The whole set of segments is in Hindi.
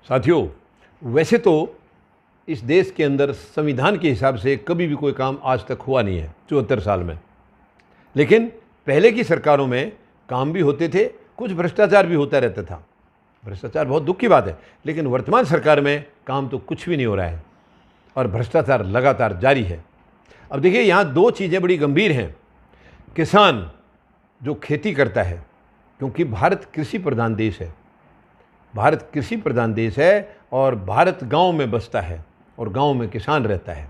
साथियों, वैसे तो इस देश के अंदर संविधान के हिसाब से कभी भी कोई काम आज तक हुआ नहीं है 74 साल में। लेकिन पहले की सरकारों में काम भी होते थे, कुछ भ्रष्टाचार भी होता रहता था। भ्रष्टाचार बहुत दुख की बात है, लेकिन वर्तमान सरकार में काम तो कुछ भी नहीं हो रहा है और भ्रष्टाचार लगातार जारी है। अब देखिए, यहाँ दो चीज़ें बड़ी गंभीर हैं। किसान जो खेती करता है, क्योंकि भारत कृषि प्रधान देश है, भारत कृषि प्रधान देश है और भारत गांव में बसता है और गांव में किसान रहता है,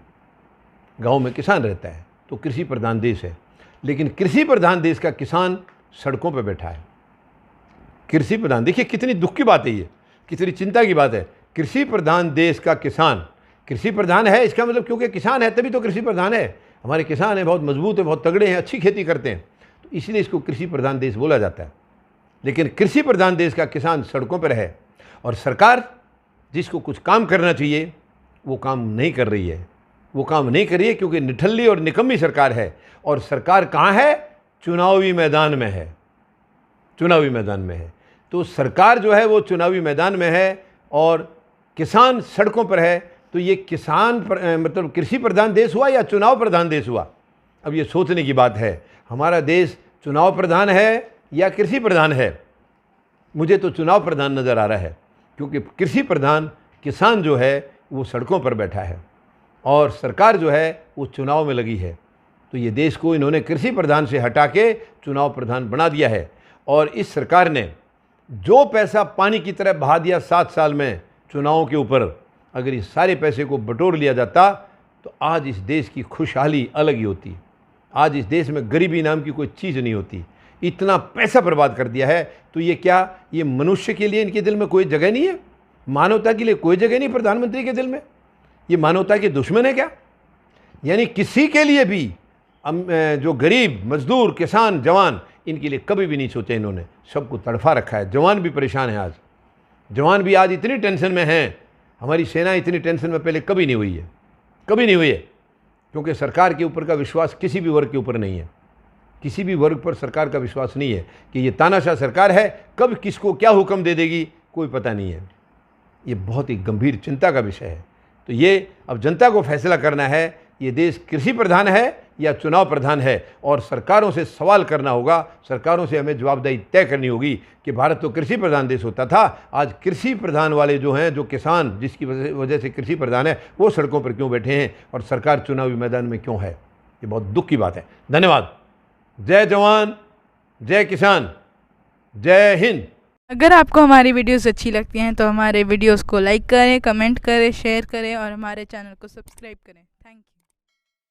गांव में किसान रहता है, तो कृषि प्रधान देश है। लेकिन कृषि प्रधान देश का किसान सड़कों पर बैठा है। कृषि प्रधान, देखिए कितनी दुख की बात है ये, कितनी चिंता की बात है। कृषि प्रधान देश का किसान, कृषि प्रधान है इसका मतलब क्योंकि किसान है तभी तो कृषि प्रधान है। हमारे किसान हैं, बहुत मजबूत है, बहुत तगड़े हैं, अच्छी खेती करते हैं, तो इसलिए इसको कृषि प्रधान देश बोला जाता है। लेकिन कृषि प्रधान देश का किसान सड़कों पर है और सरकार जिसको कुछ काम करना चाहिए वो काम नहीं कर रही है। वो काम नहीं कर रही है क्योंकि निठल्ली और निकम्मी सरकार है। और सरकार कहाँ है? चुनावी मैदान में है, चुनावी मैदान में है। तो सरकार जो है वो चुनावी मैदान में है और किसान सड़कों पर है। तो ये किसान मतलब कृषि प्रधान देश हुआ या चुनाव प्रधान देश हुआ? अब ये सोचने की बात है। हमारा देश चुनाव प्रधान है या कृषि प्रधान है? मुझे तो चुनाव प्रधान नज़र आ रहा है, क्योंकि कृषि प्रधान किसान जो है वो सड़कों पर बैठा है और सरकार जो है वो चुनाव में लगी है। तो ये देश को इन्होंने कृषि प्रधान से हटा के चुनाव प्रधान बना दिया है। और इस सरकार ने जो पैसा पानी की तरह बहा दिया 7 साल में चुनावों के ऊपर, अगर इस सारे पैसे को बटोर लिया जाता तो आज इस देश की खुशहाली अलग ही होती। आज इस देश में गरीबी नाम की कोई चीज़ नहीं होती। इतना पैसा बर्बाद कर दिया है। तो ये क्या, ये मनुष्य के लिए इनके दिल में कोई जगह नहीं है? मानवता के लिए कोई जगह नहीं प्रधानमंत्री के दिल में? ये मानवता के दुश्मन है क्या? यानी किसी के लिए भी जो गरीब मजदूर किसान जवान, इनके लिए कभी भी नहीं सोचा इन्होंने। सबको तड़फा रखा है। जवान भी परेशान है आज, जवान भी आज इतनी टेंशन में हैं। हमारी सेना इतनी टेंशन में पहले कभी नहीं हुई है, कभी नहीं हुई है, क्योंकि सरकार के ऊपर का विश्वास किसी भी वर्ग के ऊपर नहीं है। किसी भी वर्ग पर सरकार का विश्वास नहीं है कि ये तानाशाह सरकार है, कब किसको क्या हुक्म दे देगी कोई पता नहीं है। ये बहुत ही गंभीर चिंता का विषय है। तो ये अब जनता को फैसला करना है, ये देश कृषि प्रधान है या चुनाव प्रधान है। और सरकारों से सवाल करना होगा, सरकारों से हमें जवाबदेही तय करनी होगी कि भारत तो कृषि प्रधान देश होता था, आज कृषि प्रधान वाले जो हैं, जो किसान जिसकी वजह से कृषि प्रधान है, वो सड़कों पर क्यों बैठे हैं और सरकार चुनावी मैदान में क्यों है? ये बहुत दुख की बात है। धन्यवाद। जय जवान, जय किसान, जय हिंद। अगर आपको हमारी वीडियोस अच्छी लगती हैं तो हमारे वीडियोस को लाइक करें, कमेंट करें, शेयर करें और हमारे चैनल को सब्सक्राइब करें। Thank you.